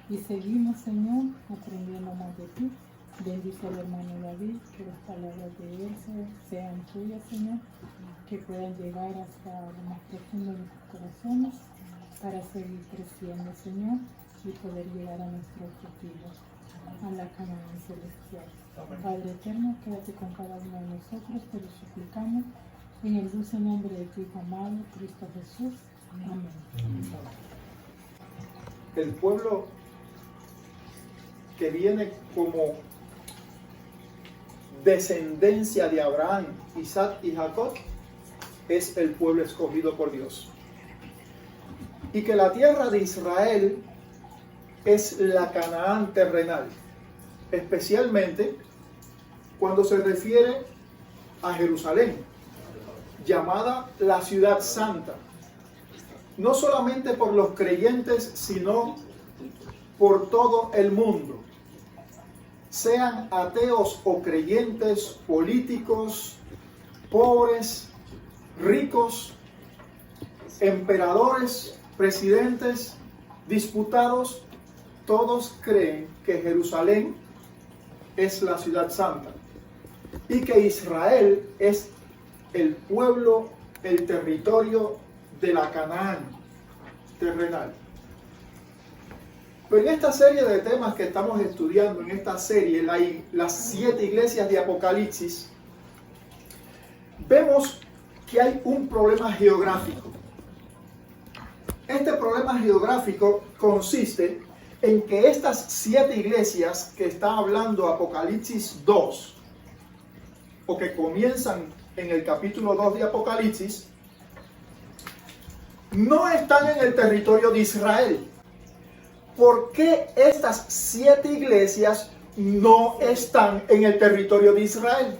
Y seguimos, Señor, aprendiendo más de ti. Bendice al hermano David, que las palabras de él sean tuyas, Señor, que puedan llegar hasta lo más profundo de nuestros corazones para seguir creciendo, Señor, y poder llegar a nuestro objetivo, a la Canaán celestial. Padre eterno, quédate con cada uno de nosotros, te lo suplicamos, en el dulce nombre de tu Hijo amado, Cristo Jesús. Amén. El pueblo que viene como descendencia de Abraham, Isaac y Jacob es el pueblo escogido por Dios. Y que la tierra de Israel es la Canaán terrenal, especialmente cuando se refiere a Jerusalén, llamada la ciudad santa, no solamente por los creyentes, sino por todo el mundo, sean ateos o creyentes, políticos, pobres, ricos, emperadores, presidentes, diputados, todos creen que Jerusalén es la ciudad santa y que Israel es el pueblo, el territorio de la Canaán terrenal. Pero en esta serie de temas que estamos estudiando, en esta serie, las 7 iglesias de Apocalipsis, vemos que hay un problema geográfico. Este problema geográfico consiste en que estas 7 iglesias que está hablando Apocalipsis 2, o que comienzan en el capítulo 2 de Apocalipsis, no están en el territorio de Israel. ¿Por qué estas 7 iglesias no están en el territorio de Israel?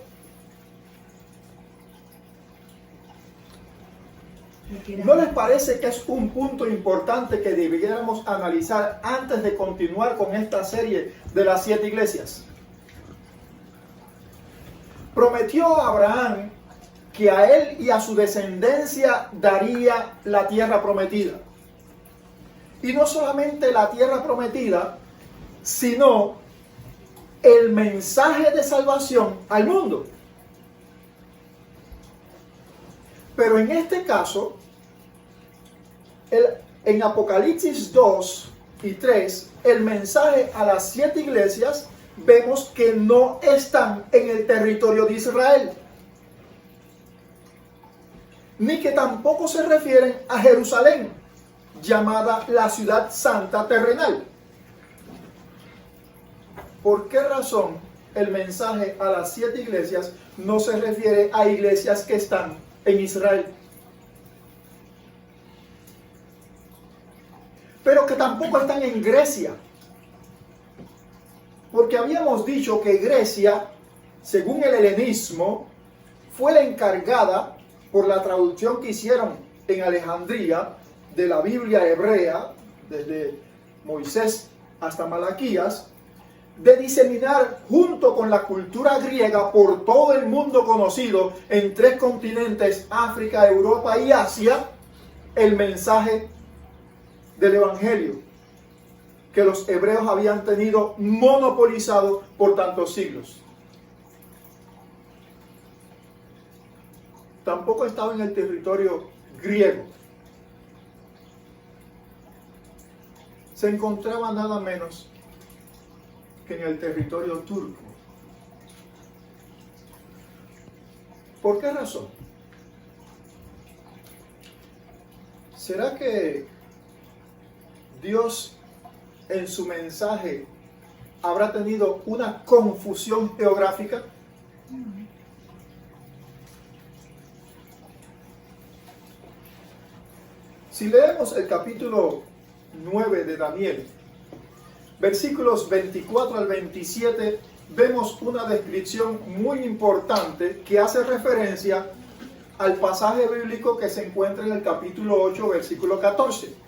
¿No les parece que es un punto importante que debiéramos analizar antes de continuar con esta serie de las 7 iglesias? Prometió a Abraham que a él y a su descendencia daría la tierra prometida. Y no solamente la tierra prometida, sino el mensaje de salvación al mundo. Pero en este caso, en Apocalipsis 2 y 3, el mensaje a las 7 iglesias, vemos que no están en el territorio de Israel. Ni que tampoco se refieren a Jerusalén, llamada la ciudad santa terrenal. ¿Por qué razón el mensaje a las 7 iglesias no se refiere a iglesias que están en Israel? Pero que tampoco están en Grecia. Porque habíamos dicho que Grecia, según el helenismo, fue la encargada por la traducción que hicieron en Alejandría de la Biblia hebrea, desde Moisés hasta Malaquías, de diseminar junto con la cultura griega por todo el mundo conocido en 3 continentes, África, Europa y Asia, el mensaje del Evangelio que los hebreos habían tenido monopolizado por tantos siglos. Tampoco estaba en el territorio griego. Se encontraba nada menos que en el territorio turco. ¿Por qué razón? ¿Será que Dios en su mensaje habrá tenido una confusión geográfica? Si leemos el capítulo 9 de Daniel, versículos 24 al 27, vemos una descripción muy importante que hace referencia al pasaje bíblico que se encuentra en el capítulo 8, versículo 14.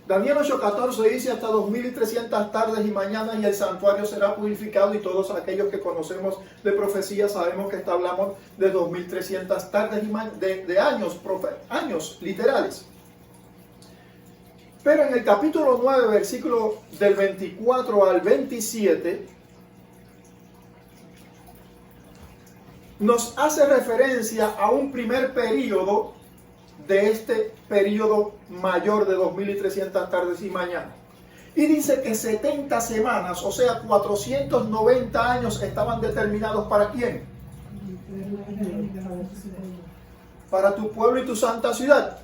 Daniel 8:14 dice: hasta 2300 tardes y mañanas y el santuario será purificado. Y todos aquellos que conocemos de profecía sabemos que hablamos de 2300 tardes y de años literales. Pero en el capítulo 9, versículo del 24 al 27, nos hace referencia a un primer periodo de este periodo mayor de 2300 tardes y mañanas. Y dice que 70 semanas, o sea, 490 años estaban determinados ¿para quién? Para tu pueblo y tu santa ciudad.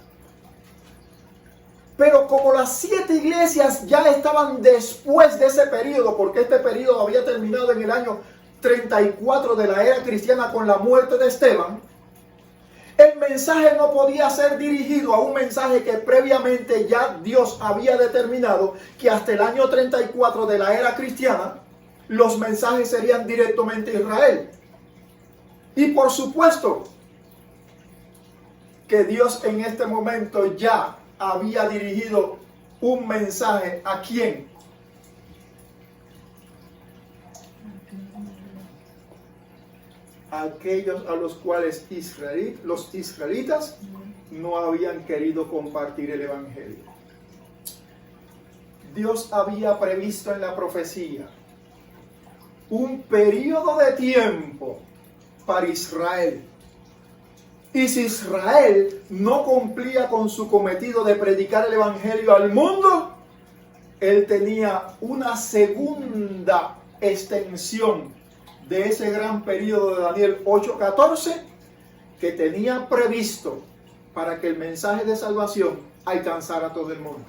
Pero como las 7 iglesias ya estaban después de ese periodo, porque este periodo había terminado en el año 34 de la era cristiana con la muerte de Esteban, el mensaje no podía ser dirigido a un mensaje que previamente ya Dios había determinado que hasta el año 34 de la era cristiana los mensajes serían directamente a Israel. Y por supuesto que Dios en este momento ya había dirigido un mensaje ¿a quién? A aquellos a los cuales los israelitas no habían querido compartir el evangelio. Dios había previsto en la profecía un periodo de tiempo para Israel. Y si Israel no cumplía con su cometido de predicar el evangelio al mundo, él tenía una segunda extensión de ese gran periodo de Daniel 8:14 que tenía previsto para que el mensaje de salvación alcanzara a todo el mundo.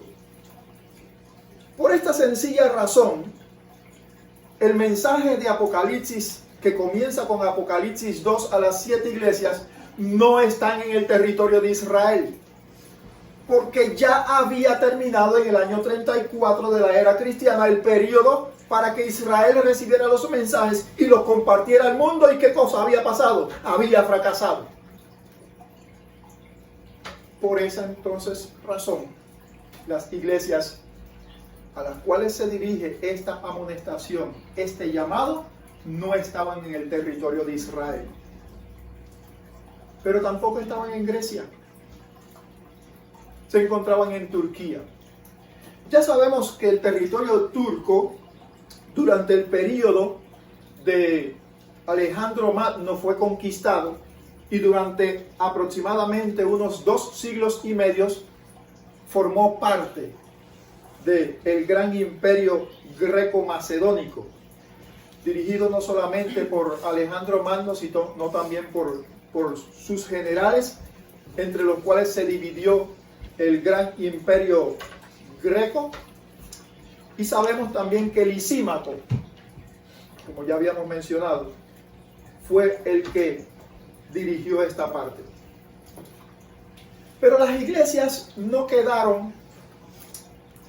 Por esta sencilla razón, el mensaje de Apocalipsis, que comienza con Apocalipsis 2 a las 7 iglesias, no están en el territorio de Israel, porque ya había terminado en el año 34 de la era cristiana el periodo para que Israel recibiera los mensajes y los compartiera al mundo. ¿Y qué cosa había pasado? Había fracasado. Por esa entonces razón, las iglesias a las cuales se dirige esta amonestación, este llamado, no estaban en el territorio de Israel. Pero tampoco estaban en Grecia. Se encontraban en Turquía. Ya sabemos que el territorio turco, durante el periodo de Alejandro Magno, fue conquistado, y durante aproximadamente unos 2 siglos y medio formó parte del gran imperio greco-macedónico, dirigido no solamente por Alejandro Magno, sino también por sus generales, entre los cuales se dividió el gran imperio greco. Y sabemos también que Lisímaco, como ya habíamos mencionado, fue el que dirigió esta parte. Pero las iglesias no quedaron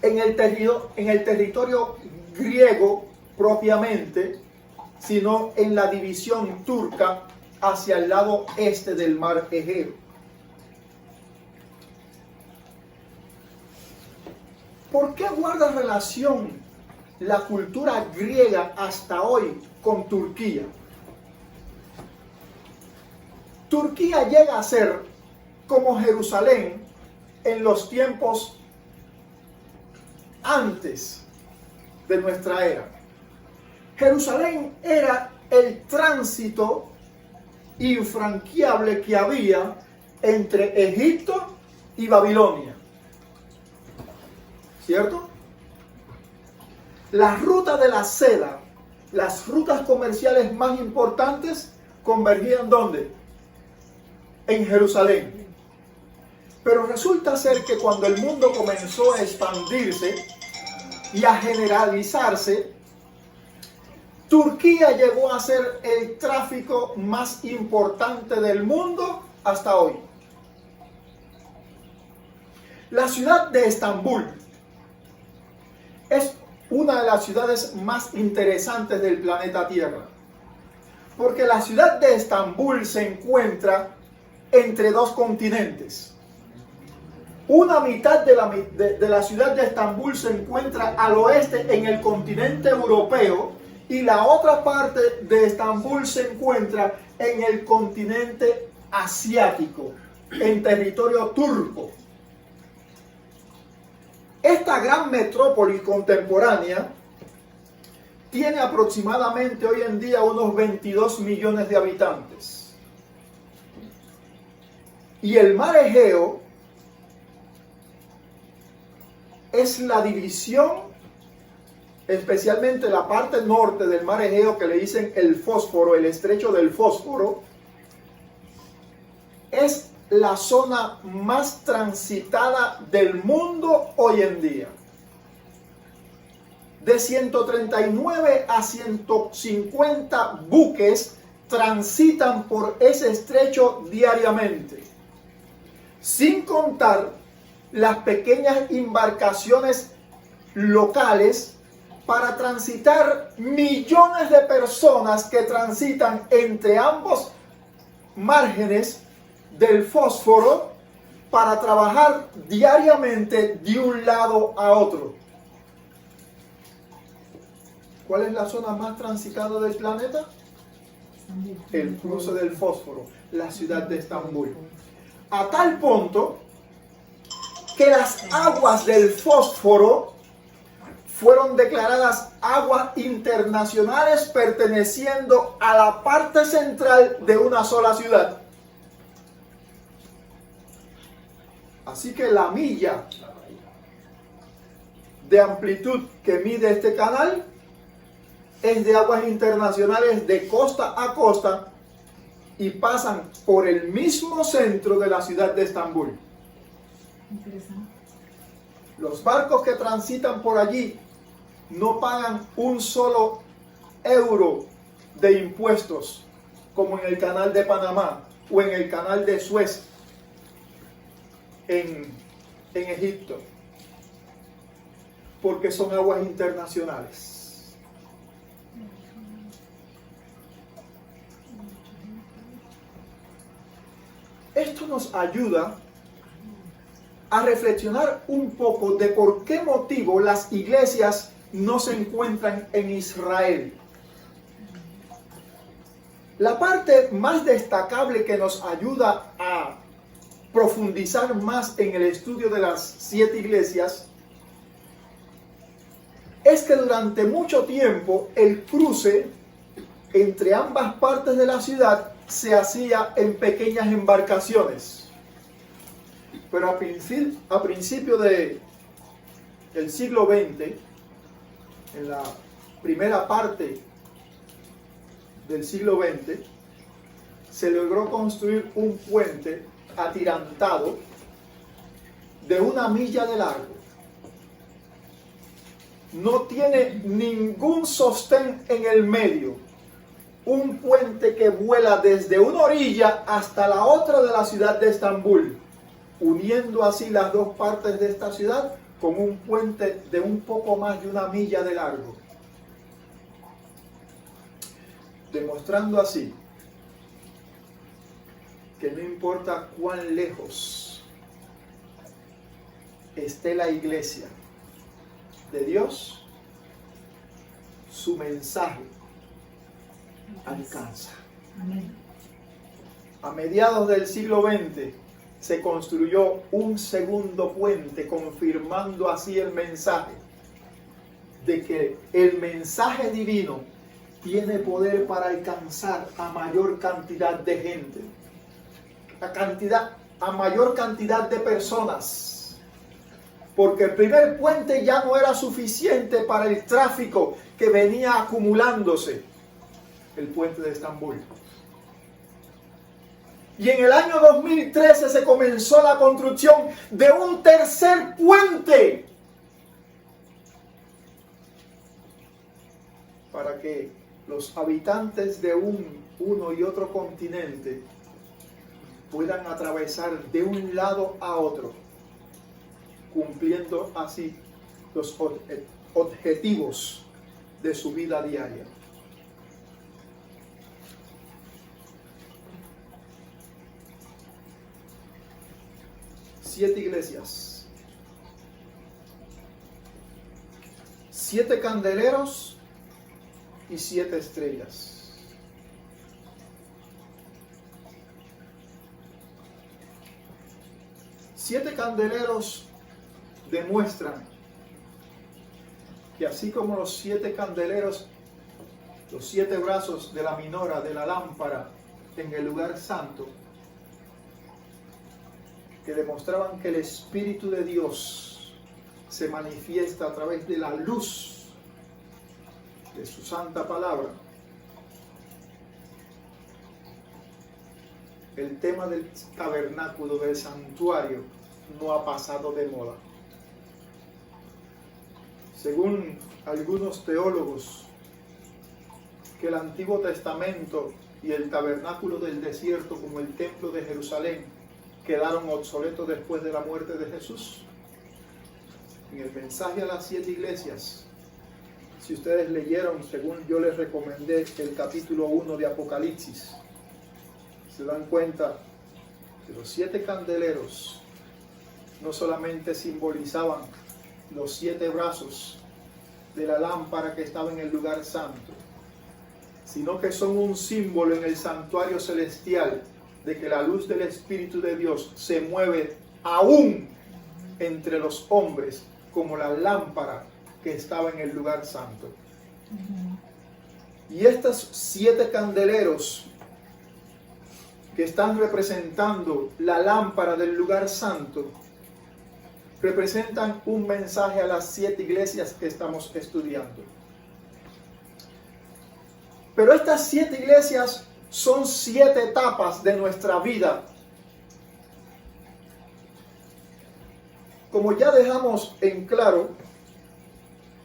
en el territorio griego propiamente, sino en la división turca hacia el lado este del mar Egeo. ¿Por qué guarda relación la cultura griega hasta hoy con Turquía? Turquía llega a ser como Jerusalén en los tiempos antes de nuestra era. Jerusalén era el tránsito infranqueable que había entre Egipto y Babilonia. ¿Cierto? La ruta de la seda, las rutas comerciales más importantes, convergían ¿dónde? En Jerusalén. Pero resulta ser que cuando el mundo comenzó a expandirse y a generalizarse, Turquía llegó a ser el tráfico más importante del mundo hasta hoy. La ciudad de Estambul es una de las ciudades más interesantes del planeta Tierra, porque la ciudad de Estambul se encuentra entre 2 continentes. Una mitad de la ciudad de Estambul se encuentra al oeste en el continente europeo, y la otra parte de Estambul se encuentra en el continente asiático, en territorio turco. Esta gran metrópoli contemporánea tiene aproximadamente hoy en día unos 22 millones de habitantes. Y el mar Egeo es la división, especialmente la parte norte del mar Egeo, que le dicen el Fósforo, el estrecho del Fósforo, es la zona más transitada del mundo hoy en día. De 139 a 150 buques transitan por ese estrecho diariamente, sin contar las pequeñas embarcaciones locales para transitar millones de personas que transitan entre ambos márgenes del Fósforo para trabajar diariamente de un lado a otro. ¿Cuál es la zona más transitada del planeta? El cruce del Fósforo, la ciudad de Estambul. A tal punto que las aguas del Fósforo fueron declaradas aguas internacionales perteneciendo a la parte central de una sola ciudad. Así que la milla de amplitud que mide este canal es de aguas internacionales de costa a costa y pasan por el mismo centro de la ciudad de Estambul. Interesante. Los barcos que transitan por allí no pagan un solo euro de impuestos, como en el canal de Panamá o en el canal de Suez en Egipto, porque son aguas internacionales. Esto nos ayuda a reflexionar un poco de por qué motivo las iglesias no se encuentran en Israel. La parte más destacable que nos ayuda a profundizar más en el estudio de las 7 iglesias es que durante mucho tiempo el cruce entre ambas partes de la ciudad se hacía en pequeñas embarcaciones. Pero a principio del siglo XX, en la primera parte del siglo XX, se logró construir un puente atirantado de 1 milla de largo. No tiene ningún sostén en el medio. Un puente que vuela desde una orilla hasta la otra de la ciudad de Estambul, uniendo así las dos partes de esta ciudad con un puente de un poco más de 1 milla de largo. Demostrando así que no importa cuán lejos esté la iglesia de Dios, su mensaje alcanza. Amén. A mediados del siglo XX se construyó un segundo puente, confirmando así el mensaje de que el mensaje divino tiene poder para alcanzar a mayor cantidad de gente, a mayor cantidad de personas, porque el primer puente ya no era suficiente para el tráfico que venía acumulándose, el puente de Estambul. Y en el año 2013 se comenzó la construcción de un tercer puente para que los habitantes de uno y otro continente puedan atravesar de un lado a otro, cumpliendo así los objetivos de su vida diaria. Siete iglesias, 7 candeleros y 7 estrellas. Siete candeleros demuestran que así como los 7 candeleros, los 7 brazos de la minora, de la lámpara en el lugar santo, que demostraban que el Espíritu de Dios se manifiesta a través de la luz de su santa palabra, el tema del tabernáculo, del santuario, no ha pasado de moda. Según algunos teólogos, que el Antiguo Testamento y el tabernáculo del desierto, como el templo de Jerusalén, quedaron obsoletos después de la muerte de Jesús. En el mensaje a las 7 iglesias, si ustedes leyeron, según yo les recomendé, el capítulo 1 de Apocalipsis, se dan cuenta que los 7 candeleros no solamente simbolizaban los 7 brazos de la lámpara que estaba en el lugar santo, sino que son un símbolo en el santuario celestial de que la luz del Espíritu de Dios se mueve aún entre los hombres como la lámpara que estaba en el lugar santo. Y estos 7 candeleros que están representando la lámpara del lugar santo representan un mensaje a las 7 iglesias que estamos estudiando. Pero estas 7 iglesias son 7 etapas de nuestra vida. Como ya dejamos en claro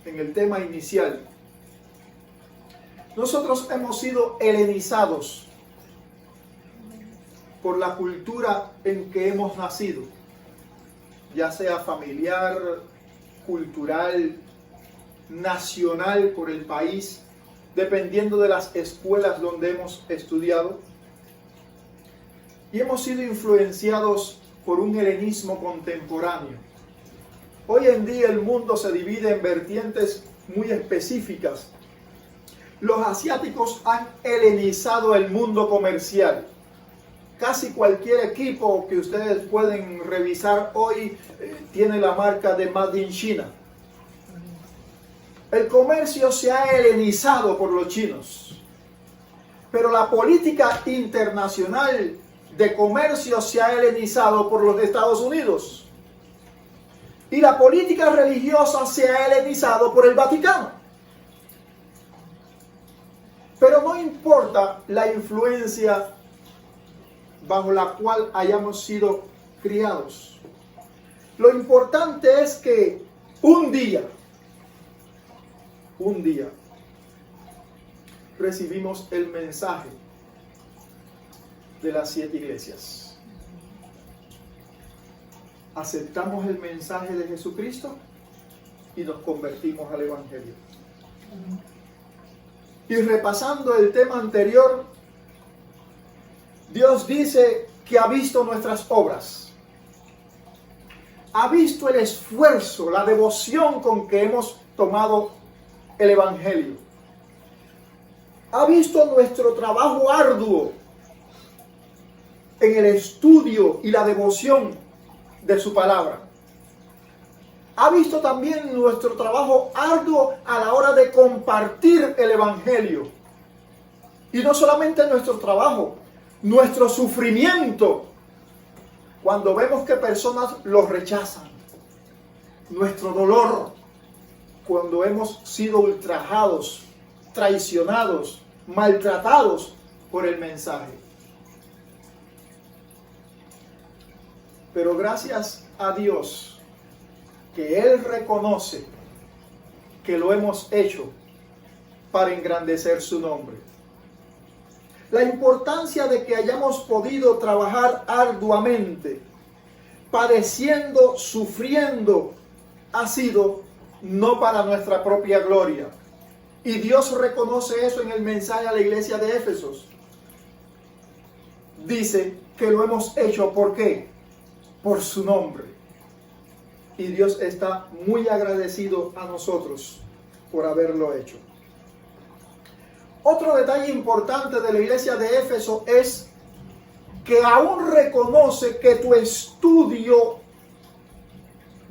en el tema inicial, nosotros hemos sido helenizados por la cultura en que hemos nacido, ya sea familiar, cultural, nacional por el país, dependiendo de las escuelas donde hemos estudiado. Y hemos sido influenciados por un helenismo contemporáneo. Hoy en día el mundo se divide en vertientes muy específicas. Los asiáticos han helenizado el mundo comercial. Casi cualquier equipo que ustedes pueden revisar hoy tiene la marca de Made in China. El comercio se ha helenizado por los chinos, pero la política internacional de comercio se ha helenizado por los Estados Unidos. Y la política religiosa se ha helenizado por el Vaticano. Pero no importa la influencia bajo la cual hayamos sido criados. Lo importante es que un día recibimos el mensaje de las 7 iglesias. Aceptamos el mensaje de Jesucristo y nos convertimos al Evangelio. Y repasando el tema anterior, Dios dice que ha visto nuestras obras, ha visto el esfuerzo, la devoción con que hemos tomado el Evangelio, ha visto nuestro trabajo arduo en el estudio y la devoción de su palabra. Ha visto también nuestro trabajo arduo a la hora de compartir el Evangelio. Y no solamente nuestro trabajo, nuestro sufrimiento cuando vemos que personas lo rechazan. Nuestro dolor cuando hemos sido ultrajados, traicionados, maltratados por el mensaje. Pero gracias a Dios que Él reconoce que lo hemos hecho para engrandecer su nombre. La importancia de que hayamos podido trabajar arduamente, padeciendo, sufriendo, ha sido no para nuestra propia gloria. Y Dios reconoce eso en el mensaje a la iglesia de Éfesos. Dice que lo hemos hecho, ¿por qué? Por su nombre. Y Dios está muy agradecido a nosotros por haberlo hecho. Otro detalle importante de la iglesia de Éfeso es que aún reconoce que tu estudio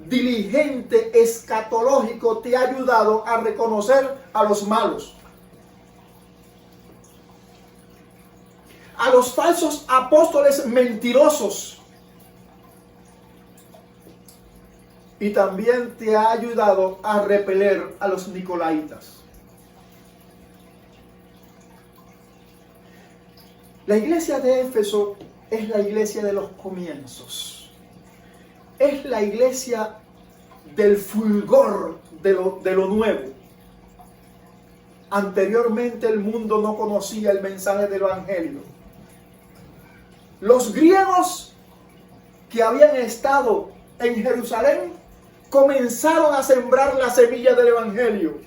diligente escatológico te ha ayudado a reconocer a los malos, a los falsos apóstoles mentirosos, y también te ha ayudado a repeler a los nicolaitas. La iglesia de Éfeso es la iglesia de los comienzos. Es la iglesia del fulgor de lo nuevo. Anteriormente el mundo no conocía el mensaje del evangelio. Los griegos que habían estado en Jerusalén comenzaron a sembrar la semilla del evangelio.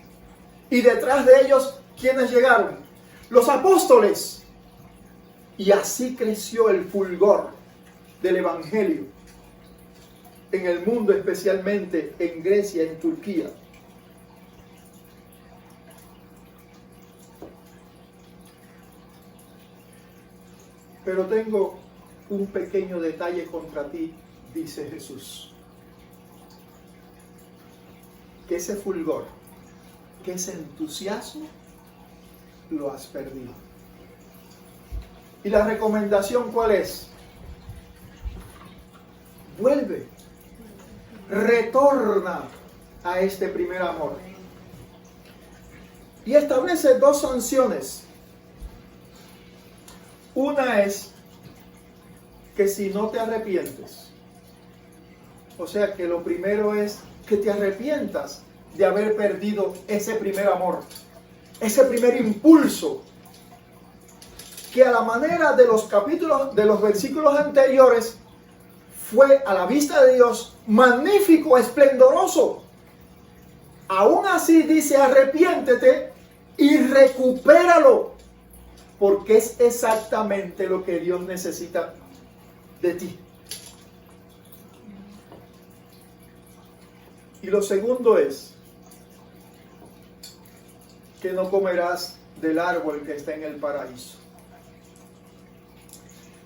Y detrás de ellos, ¿quiénes llegaron? Los apóstoles. Y así creció el fulgor del evangelio en el mundo, especialmente en Grecia, en Turquía. Pero tengo un pequeño detalle contra ti, dice Jesús. Que ese fulgor, que ese entusiasmo, lo has perdido. ¿Y la recomendación cuál es? Vuelve, retorna a este primer amor. Y establece dos sanciones. Una es que si no te arrepientes, o sea que lo primero es que te arrepientas de haber perdido ese primer amor, ese primer impulso, que a la manera de los capítulos, de los versículos anteriores, fue a la vista de Dios magnífico, esplendoroso. Aún así dice: arrepiéntete y recupéralo, porque es exactamente lo que Dios necesita de ti. Y lo segundo es que no comerás del árbol que está en el paraíso.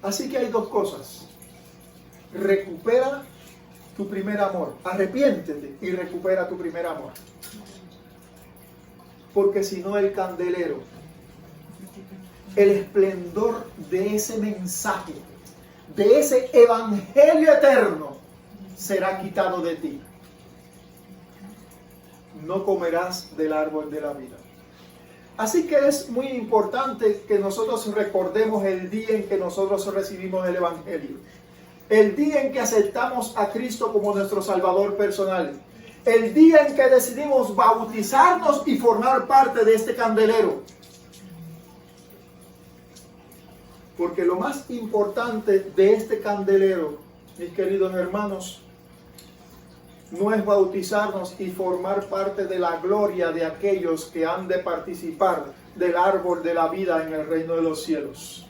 Así que hay dos cosas. Recupera tu primer amor. Arrepiéntete y recupera tu primer amor. Porque si no, el candelero, el esplendor de ese mensaje, de ese evangelio eterno, será quitado de ti. No comerás del árbol de la vida. Así que es muy importante que nosotros recordemos el día en que nosotros recibimos el evangelio. El día en que aceptamos a Cristo como nuestro Salvador personal. El día en que decidimos bautizarnos y formar parte de este candelero. Porque lo más importante de este candelero, mis queridos hermanos, no es bautizarnos y formar parte de la gloria de aquellos que han de participar del árbol de la vida en el reino de los cielos.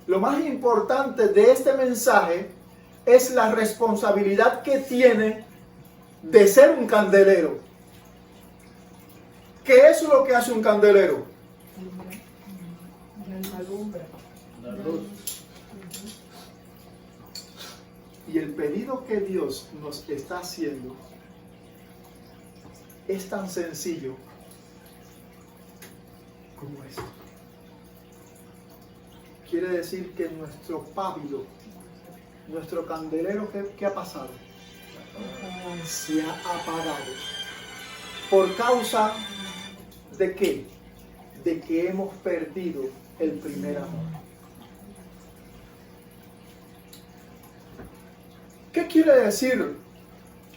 Lo más importante de este mensaje es la responsabilidad que tiene de ser un candelero. ¿Qué es lo que hace un candelero? La luz. Y el pedido que Dios nos está haciendo es tan sencillo como esto. Quiere decir que nuestro pábilo, nuestro candelero, ¿qué ha pasado? Se ha apagado. ¿Por causa de qué? De que hemos perdido el primer amor. ¿Qué quiere decir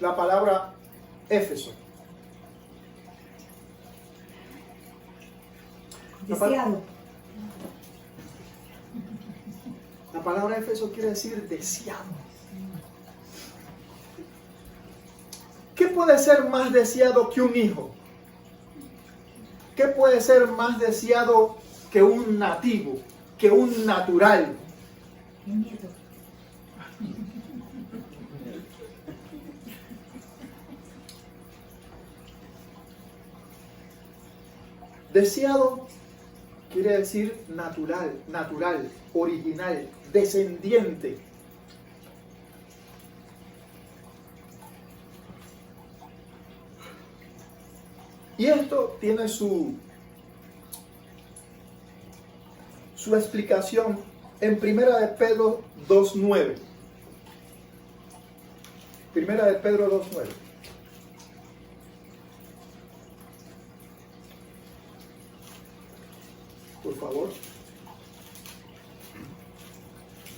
la palabra Éfeso? Deseado. La palabra Éfeso quiere decir deseado. ¿Qué puede ser más deseado que un hijo? ¿Qué puede ser más deseado que un nativo, que un natural? Un nieto. Deseado quiere decir natural, original, descendiente. Y esto tiene su explicación en Primera de Pedro 2:9. Primera de Pedro 2:9. Por favor.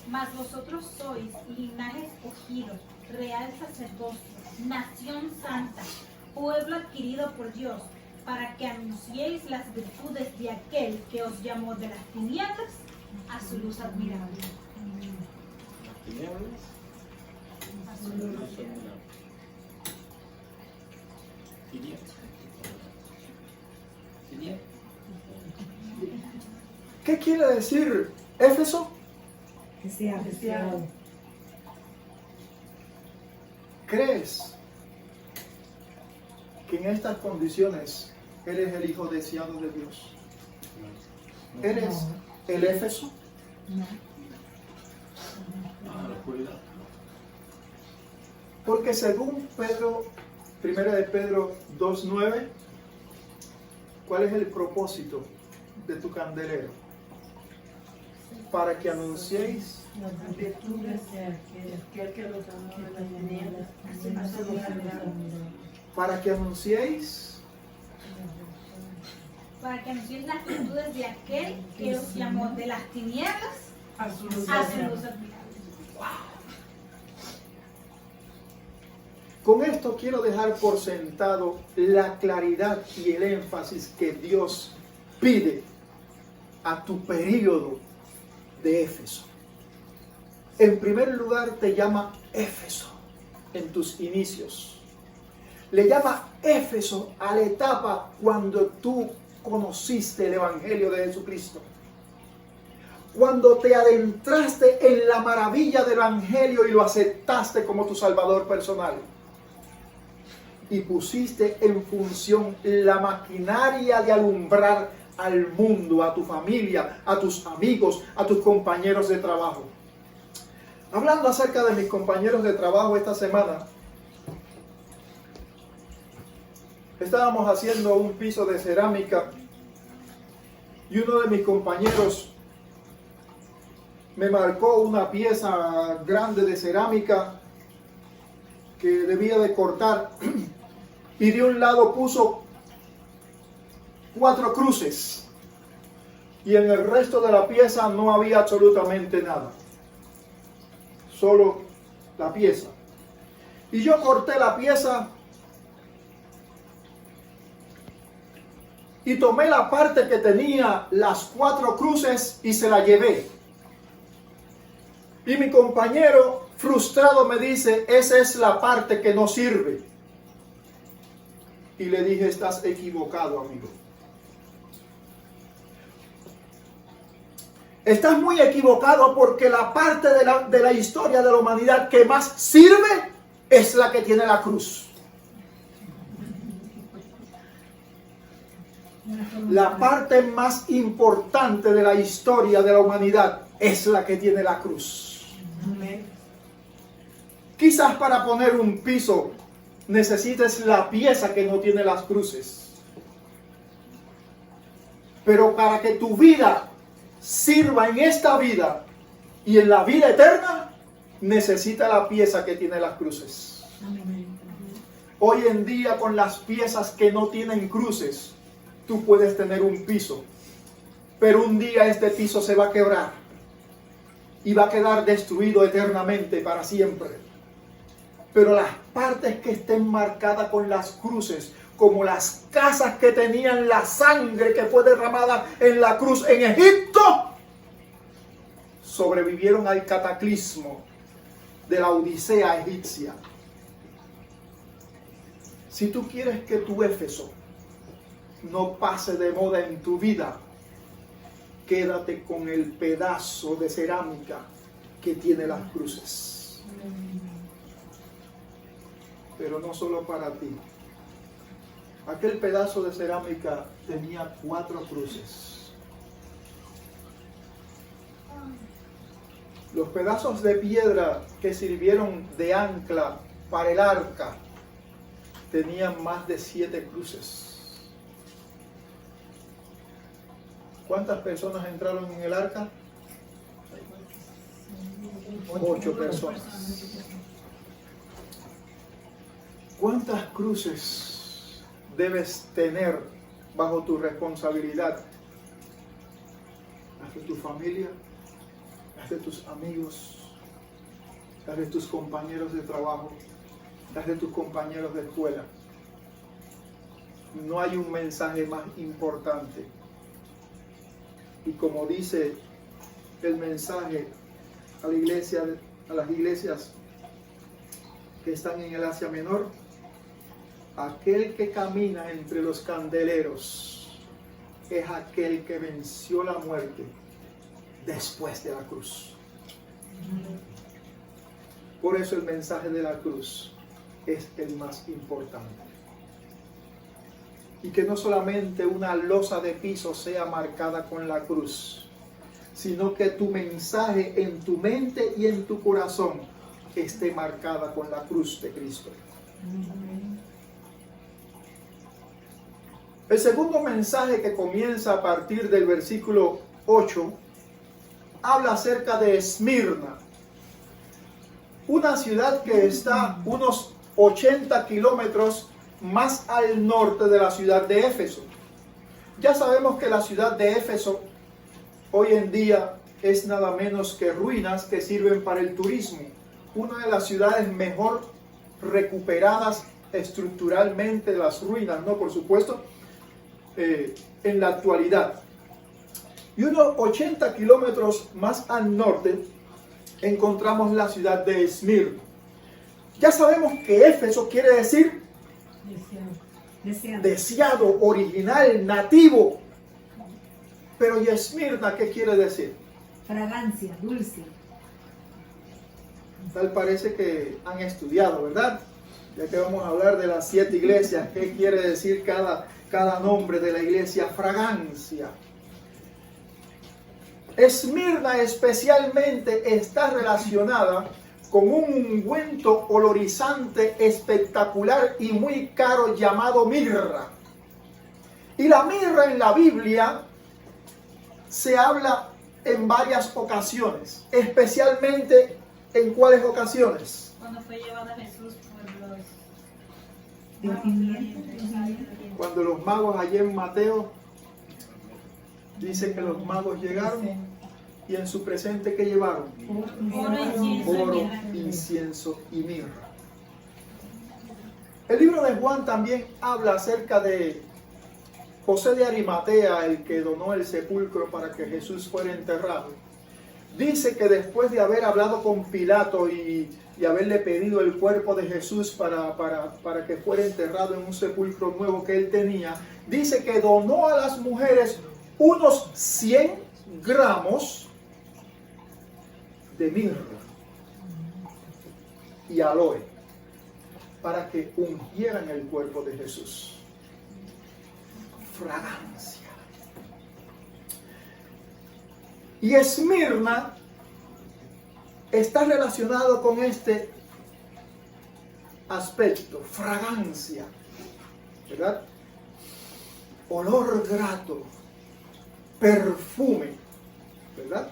Mas vosotros sois linaje escogido, real sacerdocio, nación santa, pueblo adquirido por Dios, para que anunciéis las virtudes de aquel que os llamó de las tinieblas a su luz admirable. ¿Tinieblas? A su luz admirable. ¿Tinieblas? ¿Qué quiere decir Éfeso? Deseado. ¿Crees que en estas condiciones eres el hijo deseado de Dios? ¿Eres el Éfeso? No. La oscuridad. Porque según Pedro, Primera de Pedro 2:9, ¿cuál es el propósito de tu candelero? Para que anunciéis Las virtudes de aquel que los amó de las tinieblas a su luz admirable. para que anunciéis Para que anunciéis las virtudes de aquel que os llamó de las tinieblas A su luz a su admirable. luz admirable. Con esto quiero dejar por sentado la claridad y el énfasis que Dios pide a tu período de Éfeso. En primer lugar te llama Éfeso en tus inicios. Le llama Éfeso a la etapa cuando tú conociste el Evangelio de Jesucristo. Cuando te adentraste en la maravilla del Evangelio y lo aceptaste como tu Salvador personal. Y pusiste en función la maquinaria de alumbrar al mundo, a tu familia, a tus amigos, a tus compañeros de trabajo. Hablando acerca de mis compañeros de trabajo esta semana, estábamos haciendo un piso de cerámica y uno de mis compañeros me marcó una pieza grande de cerámica que debía de cortar y de un lado puso 4 cruces y en el resto de la pieza no había absolutamente nada, solo la pieza. Y yo corté la pieza y tomé la parte que tenía las 4 cruces y se la llevé. Y mi compañero frustrado me dice, esa es la parte que no sirve. Y le dije, estás equivocado, amigo. Estás muy equivocado porque la parte de la historia de la humanidad que más sirve es la que tiene la cruz. La parte más importante de la historia de la humanidad es la que tiene la cruz. Quizás para poner un piso necesites la pieza que no tiene las cruces. Pero para que tu vida sirva en esta vida y en la vida eterna, necesita la pieza que tiene las cruces. Hoy en día, con las piezas que no tienen cruces, tú puedes tener un piso, pero un día este piso se va a quebrar y va a quedar destruido eternamente para siempre. Pero las partes que estén marcadas con las cruces, como las casas que tenían la sangre que fue derramada en la cruz en Egipto, sobrevivieron al cataclismo de la Odisea egipcia. Si tú quieres que tu Éfeso no pase de moda en tu vida, quédate con el pedazo de cerámica que tiene las cruces. Pero no solo para ti. Aquel pedazo de cerámica tenía 4 cruces. Los pedazos de piedra que sirvieron de ancla para el arca tenían más de 7 cruces. ¿Cuántas personas entraron en el arca? 8 personas. ¿Cuántas cruces debes tener bajo tu responsabilidad? Las de tu familia, las de tus amigos, las de tus compañeros de trabajo, las de tus compañeros de escuela. No hay un mensaje más importante. Y como dice el mensaje a la iglesia, a las iglesias que están en el Asia Menor, aquel que camina entre los candeleros es aquel que venció la muerte después de la cruz. Por eso el mensaje de la cruz es el más importante. Y que no solamente una losa de piso sea marcada con la cruz, sino que tu mensaje en tu mente y en tu corazón esté marcada con la cruz de Cristo. El segundo mensaje, que comienza a partir del versículo 8, habla acerca de Esmirna, una ciudad que está unos 80 kilómetros más al norte de la ciudad de Éfeso. Ya sabemos que la ciudad de Éfeso hoy en día es nada menos que ruinas que sirven para el turismo. Una de las ciudades mejor recuperadas estructuralmente de las ruinas, ¿no? Por supuesto, en la actualidad. Y unos 80 kilómetros más al norte encontramos la ciudad de Esmirna. Ya sabemos que Éfeso quiere decir deseado, original, nativo. Pero ¿y Esmirna qué quiere decir? Fragancia, dulce. Tal parece que han estudiado, ¿verdad? Ya que vamos a hablar de las 7 iglesias, ¿qué quiere decir cada nombre de la iglesia? Fragancia. Esmirna especialmente está relacionada con un ungüento olorizante, espectacular y muy caro llamado mirra. Y la mirra en la Biblia se habla en varias ocasiones, especialmente ¿en cuáles ocasiones? Cuando fue llevado a Jesús por los... Cuando los magos allá en Mateo, dice que los magos llegaron y en su presente ¿qué llevaron? Oro, incienso y mirra. El libro de Juan también habla acerca de José de Arimatea, el que donó el sepulcro para que Jesús fuera enterrado. Dice que después de haber hablado con Pilato y haberle pedido el cuerpo de Jesús para que fuera enterrado en un sepulcro nuevo que él tenía, dice que donó a las mujeres unos 100 gramos de mirra y aloe para que ungieran el cuerpo de Jesús. Fragancia. Y Esmirna está relacionado con este aspecto, fragancia, ¿verdad? Olor grato, perfume, ¿verdad?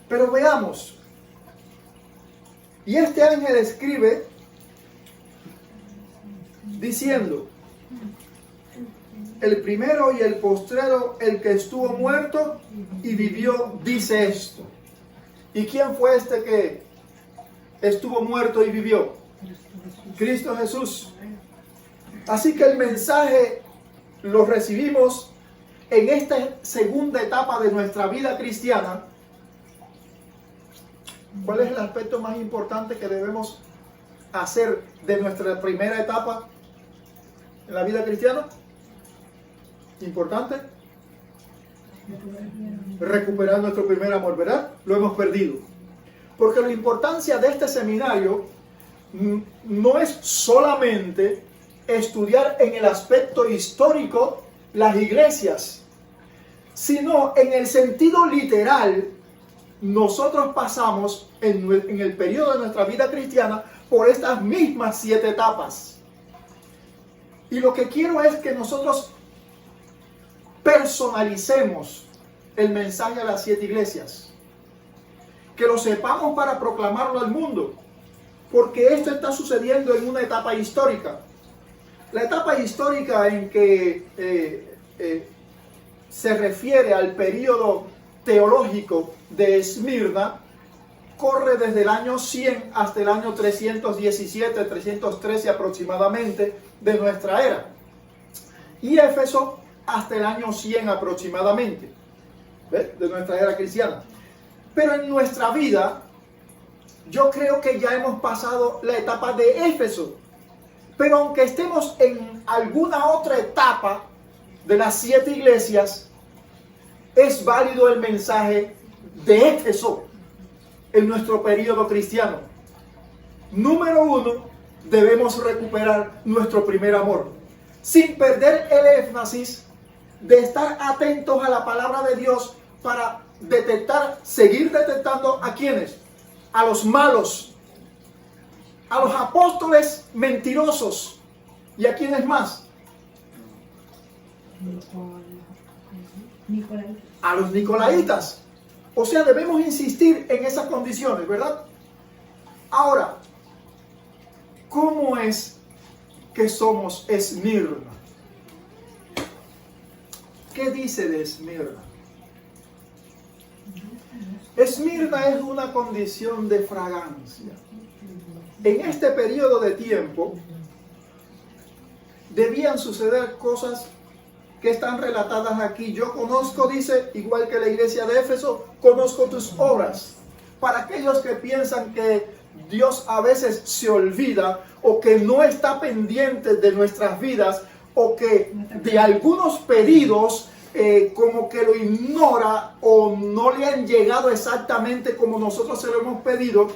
Pero veamos, y este ángel escribe diciendo: el primero y el postrero, el que estuvo muerto y vivió, dice esto. ¿Y quién fue este que estuvo muerto y vivió? Cristo Jesús. Así que el mensaje lo recibimos en esta segunda etapa de nuestra vida cristiana. ¿Cuál es el aspecto más importante que debemos hacer de nuestra primera etapa en la vida cristiana? Importante. Recuperar nuestro primer amor, ¿verdad? Lo hemos perdido. Porque la importancia de este seminario no es solamente estudiar en el aspecto histórico las iglesias, sino en el sentido literal. Nosotros pasamos en el periodo de nuestra vida cristiana por estas mismas 7 etapas. Y lo que quiero es que nosotros personalicemos el mensaje a las 7 iglesias. Que lo sepamos para proclamarlo al mundo. Porque esto está sucediendo en una etapa histórica. La etapa histórica en que se refiere al periodo teológico de Esmirna corre desde el año 100 hasta el año 317, 313 aproximadamente de nuestra era. Y Éfeso hasta el año 100 aproximadamente, ¿ves? De nuestra era cristiana. Pero en nuestra vida, yo creo que ya hemos pasado la etapa de Éfeso. Pero aunque estemos en alguna otra etapa de las 7 iglesias, es válido el mensaje de Éfeso en nuestro periodo cristiano. Número 1, debemos recuperar nuestro primer amor, sin perder el énfasis de estar atentos a la palabra de Dios para detectar, seguir detectando a quienes, a los malos, a los apóstoles mentirosos y a quienes más, a los nicolaitas. O sea, debemos insistir en esas condiciones, ¿verdad? Ahora, ¿cómo es que somos Esmirna? ¿Qué dice de Esmirna? Esmirna es una condición de fragancia. En este periodo de tiempo debían suceder cosas que están relatadas aquí. Yo conozco, dice, igual que la iglesia de Éfeso, conozco tus obras. Para aquellos que piensan que Dios a veces se olvida o que no está pendiente de nuestras vidas o que de algunos pedidos como que lo ignora o no le han llegado exactamente como nosotros se lo hemos pedido,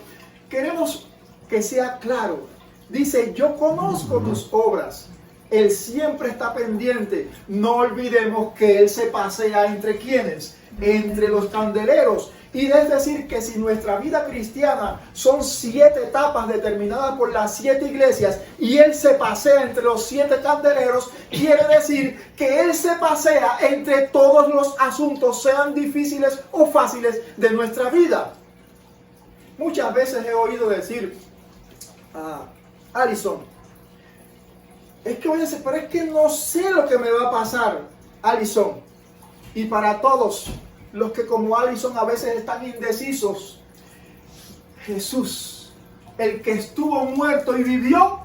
queremos que sea claro. Dice, yo conozco tus obras. Él siempre está pendiente. No olvidemos que Él se pasea entre quienes, entre los candeleros. Y es decir, que si nuestra vida cristiana son 7 etapas determinadas por las 7 iglesias y Él se pasea entre los 7 candeleros, quiere decir que Él se pasea entre todos los asuntos, sean difíciles o fáciles de nuestra vida. Muchas veces he oído decir, Alison, es que oye, pero es que no sé lo que me va a pasar, Alison. Y para todos los que como Alison a veces están indecisos, Jesús, el que estuvo muerto y vivió,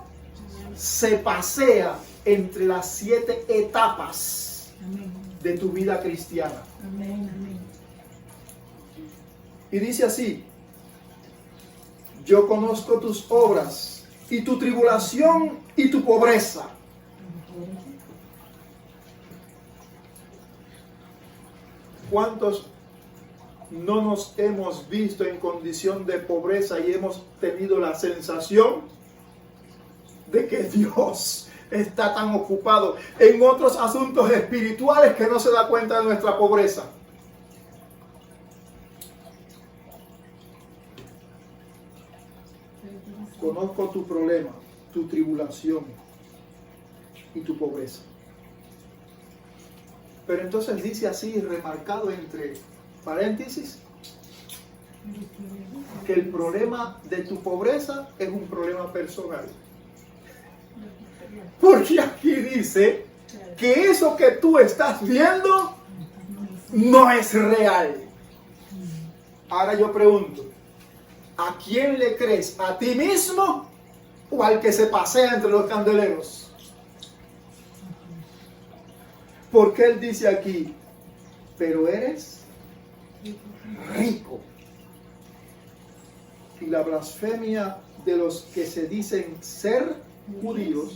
se pasea entre las 7 etapas de tu vida cristiana. Y dice así, yo conozco tus obras y tu tribulación y tu pobreza. ¿Cuántos no nos hemos visto en condición de pobreza y hemos tenido la sensación de que Dios está tan ocupado en otros asuntos espirituales que no se da cuenta de nuestra pobreza? Conozco tu problema, tu tribulación y tu pobreza. Pero entonces dice así, remarcado entre paréntesis, que el problema de tu pobreza es un problema personal. Porque aquí dice que eso que tú estás viendo no es real. Ahora yo pregunto, ¿a quién le crees? ¿A ti mismo o al que se pasea entre los candeleros? Porque Él dice aquí, pero eres rico. Y la blasfemia de los que se dicen ser judíos,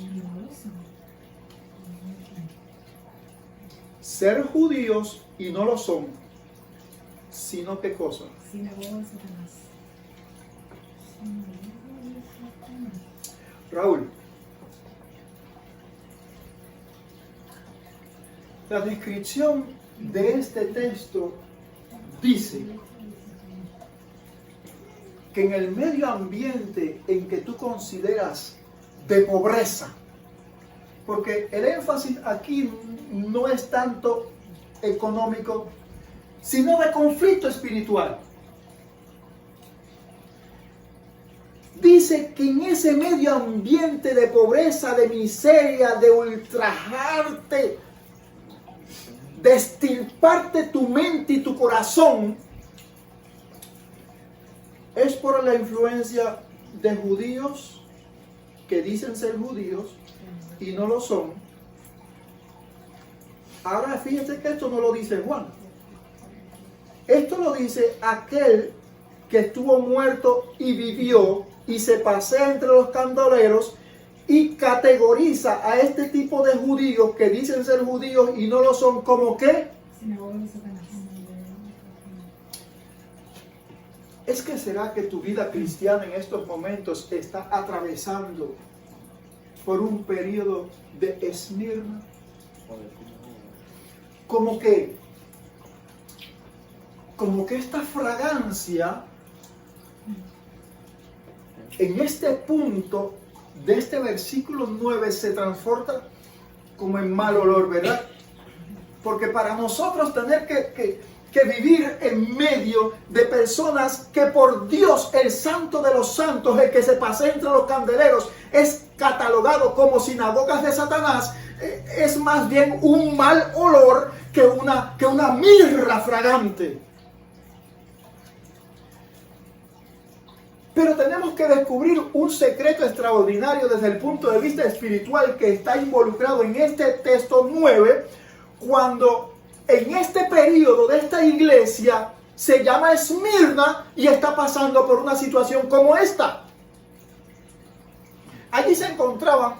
ser judíos y no lo son, sino ¿qué cosa? Raúl, la descripción de este texto dice que en el medio ambiente en que tú consideras de pobreza, porque el énfasis aquí no es tanto económico, sino de conflicto espiritual. Dice que en ese medio ambiente de pobreza, de miseria, de ultrajarte, de extirparte tu mente y tu corazón, es por la influencia de judíos que dicen ser judíos y no lo son. Ahora fíjense que esto no lo dice Juan. Esto lo dice aquel que estuvo muerto y vivió y se pasea entre los candelabros y categoriza a este tipo de judíos que dicen ser judíos y no lo son, como ¿qué? Sinagoga de Satanás. ¿Es que será que tu vida cristiana en estos momentos está atravesando por un periodo de Esmirna? Como que esta fragancia en este punto de este versículo 9 se transforma como en mal olor, ¿verdad? Porque para nosotros tener que vivir en medio de personas que por Dios, el santo de los santos, el que se pasea entre los candeleros, es catalogado como sinagogas de Satanás, es más bien un mal olor que una mirra fragante. Pero tenemos que descubrir un secreto extraordinario desde el punto de vista espiritual que está involucrado en este texto 9, cuando en este periodo de esta iglesia se llama Esmirna y está pasando por una situación como esta. Allí se encontraban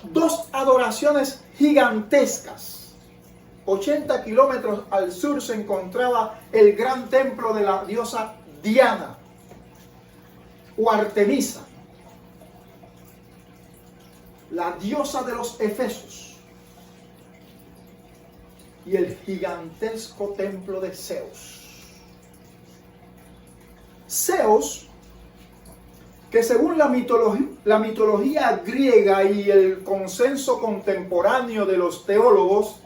dos adoraciones gigantescas. 80 kilómetros al sur se encontraba el gran templo de la diosa Diana o Artemisa, la diosa de los Efesos, y el gigantesco templo de Zeus. Zeus, que según la mitología griega y el consenso contemporáneo de los teólogos,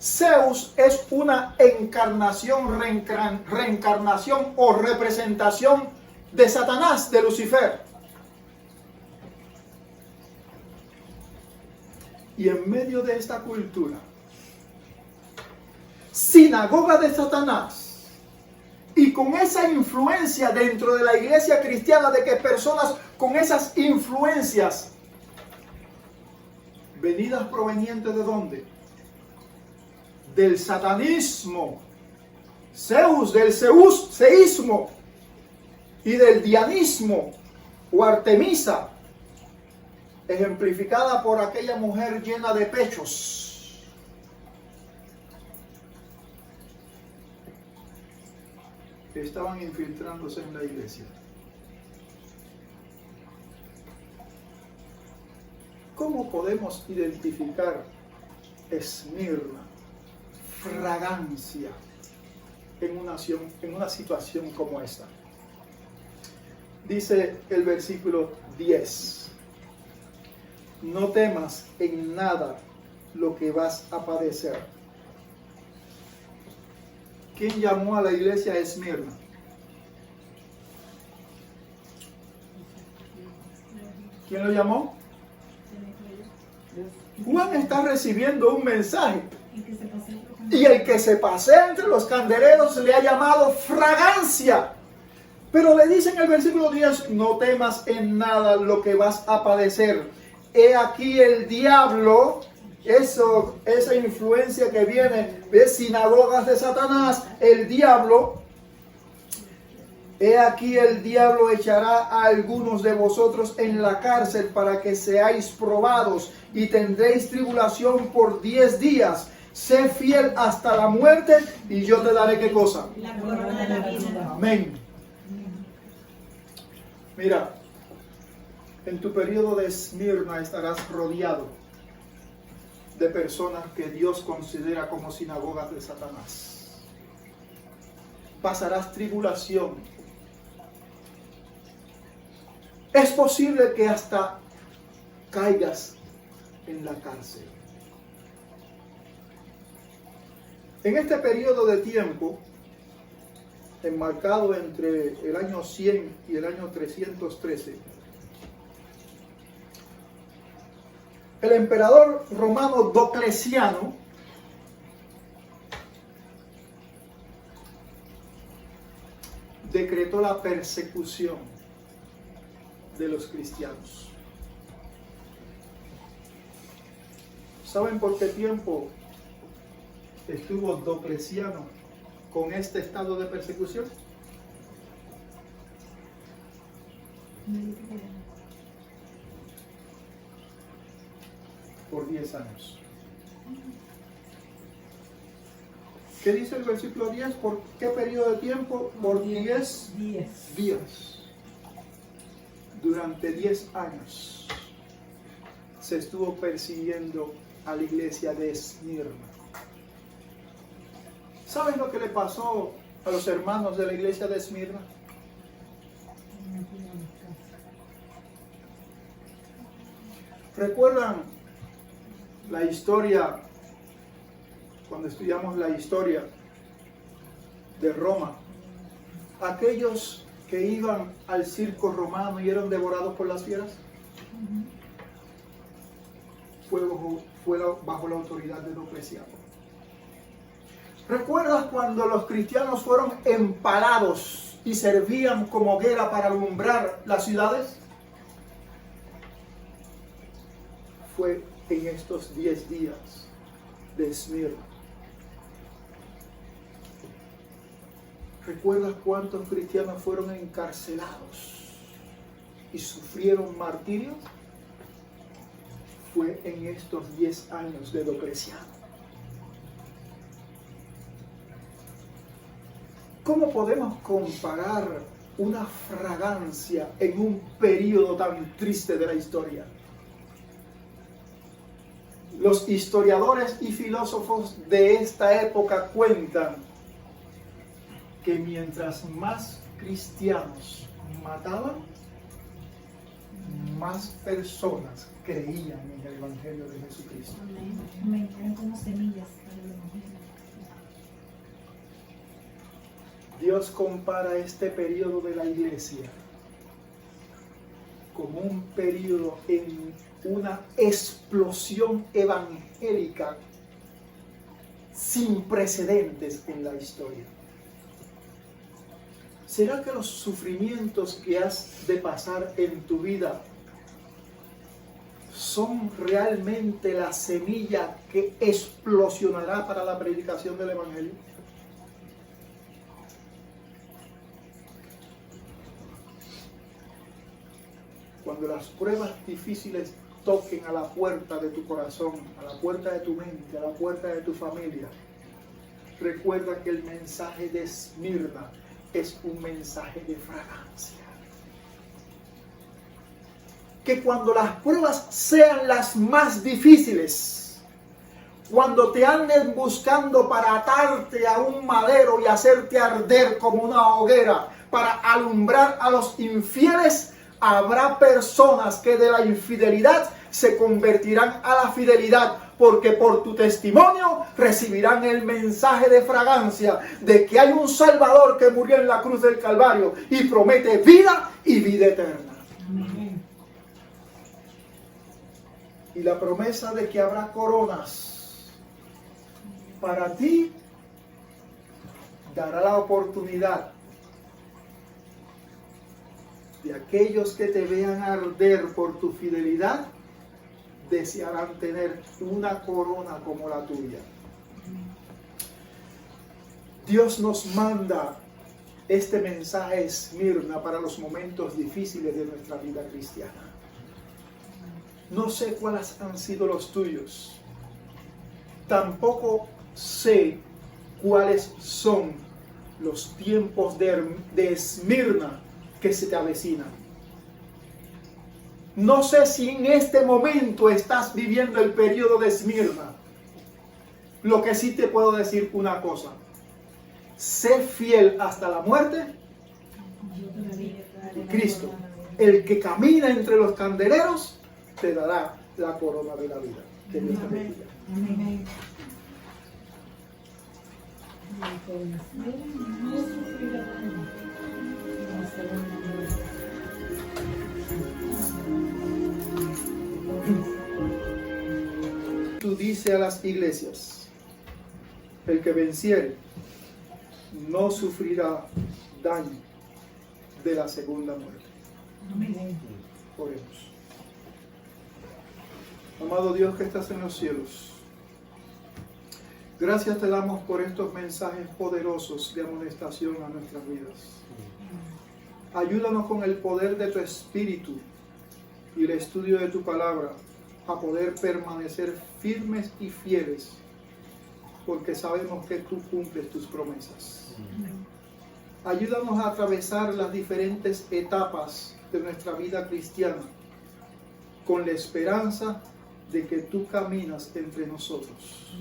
Zeus es una encarnación, reencarnación o representación de Satanás, de Lucifer. Y en medio de esta cultura, sinagoga de Satanás, y con esa influencia dentro de la iglesia cristiana, de que personas con esas influencias venidas provenientes ¿de dónde? Del satanismo, Zeus, del seísmo y del dianismo o Artemisa, ejemplificada por aquella mujer llena de pechos. Que estaban infiltrándose en la iglesia. ¿Cómo podemos identificar Esmirna, fragancia, en una situación como esta? Dice el versículo 10: no temas en nada lo que vas a padecer. ¿Quién llamó a la iglesia Esmirna? ¿Quién lo llamó? Juan está recibiendo un mensaje. Y el que se pasea entre los candeleros le ha llamado fragancia. Pero le dice en el versículo 10, no temas en nada lo que vas a padecer. He aquí el diablo, esa influencia que viene de sinagogas de Satanás, el diablo. He aquí el diablo echará a algunos de vosotros en la cárcel para que seáis probados y tendréis tribulación por 10 días. Sé fiel hasta la muerte y yo te daré ¿qué cosa? La corona de la vida. Amén. Mira, en tu periodo de Esmirna estarás rodeado de personas que Dios considera como sinagogas de Satanás. Pasarás tribulación. Es posible que hasta caigas en la cárcel. En este periodo de tiempo, enmarcado entre el año 100 y el año 313, el emperador romano Diocleciano decretó la persecución de los cristianos. ¿Saben por qué tiempo estuvo Diocleciano con este estado de persecución? Por 10 años. ¿Qué dice el versículo 10? ¿Por qué periodo de tiempo? Por 10 días. Durante 10 años se estuvo persiguiendo a la iglesia de Esmirna. ¿Saben lo que le pasó a los hermanos de la iglesia de Esmirna? ¿Recuerdan la historia, cuando estudiamos la historia de Roma? Aquellos que iban al circo romano y eran devorados por las fieras, fue bajo la autoridad de Diocleciano. ¿Recuerdas cuando los cristianos fueron empalados y servían como hoguera para alumbrar las ciudades? Fue en estos 10 días de Esmirna. ¿Recuerdas cuántos cristianos fueron encarcelados y sufrieron martirio? Fue en estos 10 años de Diocleciano. ¿Cómo podemos comparar una fragancia en un periodo tan triste de la historia? Los historiadores y filósofos de esta época cuentan que mientras más cristianos mataban, más personas creían en el Evangelio de Jesucristo. Amén. Eran como semillas para el Evangelio. Dios compara este periodo de la iglesia como un periodo en una explosión evangélica sin precedentes en la historia. ¿Será que los sufrimientos que has de pasar en tu vida son realmente la semilla que explosionará para la predicación del Evangelio? Cuando las pruebas difíciles toquen a la puerta de tu corazón, a la puerta de tu mente, a la puerta de tu familia, recuerda que el mensaje de Esmirna es un mensaje de fragancia. Que cuando las pruebas sean las más difíciles, cuando te anden buscando para atarte a un madero y hacerte arder como una hoguera para alumbrar a los infieles, habrá personas que de la infidelidad se convertirán a la fidelidad, porque por tu testimonio recibirán el mensaje de fragancia de que hay un Salvador que murió en la cruz del Calvario y promete vida y vida eterna. Amén. Y la promesa de que habrá coronas para ti dará la oportunidad de aquellos que te vean arder por tu fidelidad, desearán tener una corona como la tuya. Dios nos manda este mensaje a Esmirna para los momentos difíciles de nuestra vida cristiana. No sé cuáles han sido los tuyos. Tampoco sé cuáles son los tiempos de Esmirna que se te avecinan. No sé si en este momento estás viviendo el periodo de Esmirna. Lo que sí te puedo decir una cosa: sé fiel hasta la muerte. Cristo, el que camina entre los candeleros, te dará la corona de la vida. Que Dios te bendiga. Amén. No sufrirá daño en la segunda muerte. Tú dice a las iglesias, el que venciere no sufrirá daño de la segunda muerte. Amén. Oremos. Amado Dios que estás en los cielos, gracias te damos por estos mensajes poderosos de amonestación a nuestras vidas. Ayúdanos con el poder de tu Espíritu y el estudio de tu palabra a poder permanecer firmes y fieles, porque sabemos que tú cumples tus promesas. Ayúdanos a atravesar las diferentes etapas de nuestra vida cristiana con la esperanza de que tú caminas entre nosotros,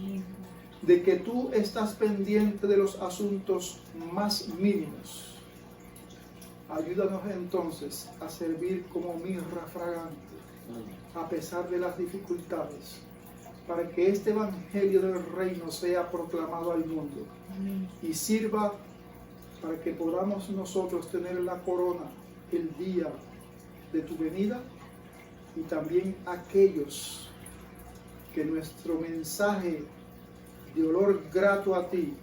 de que tú estás pendiente de los asuntos más mínimos. Ayúdanos entonces a servir como mirra fragante a pesar de las dificultades, para que este evangelio del reino sea proclamado al mundo y sirva para que podamos nosotros tener la corona el día de tu venida, y también aquellos que nuestro mensaje de olor grato a ti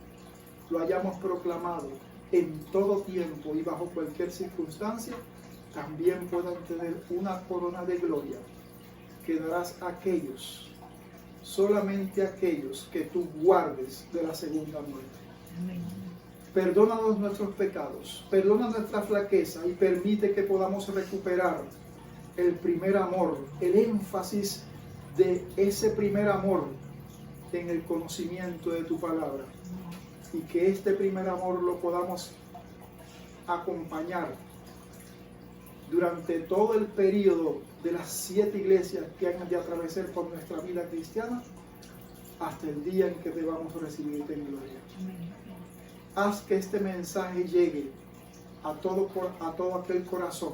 lo hayamos proclamado en todo tiempo y bajo cualquier circunstancia, también puedan tener una corona de gloria que darás a aquellos, solamente aquellos que tú guardes de la segunda muerte. Perdónanos nuestros pecados, perdona nuestra flaqueza y permite que podamos recuperar el primer amor, el énfasis de ese primer amor en el conocimiento de tu palabra, y que este primer amor lo podamos acompañar durante todo el periodo de las 7 iglesias que han de atravesar por nuestra vida cristiana hasta el día en que debamos recibirte en gloria. Haz que este mensaje llegue a todo aquel corazón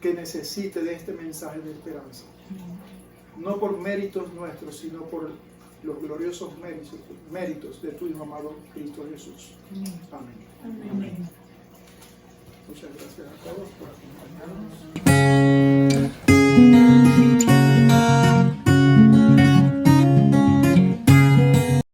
que necesite de este mensaje de esperanza, no por méritos nuestros, sino por los gloriosos méritos de tu Hijo amado Cristo Jesús. Amén. Amén. Muchas gracias a todos por acompañarnos.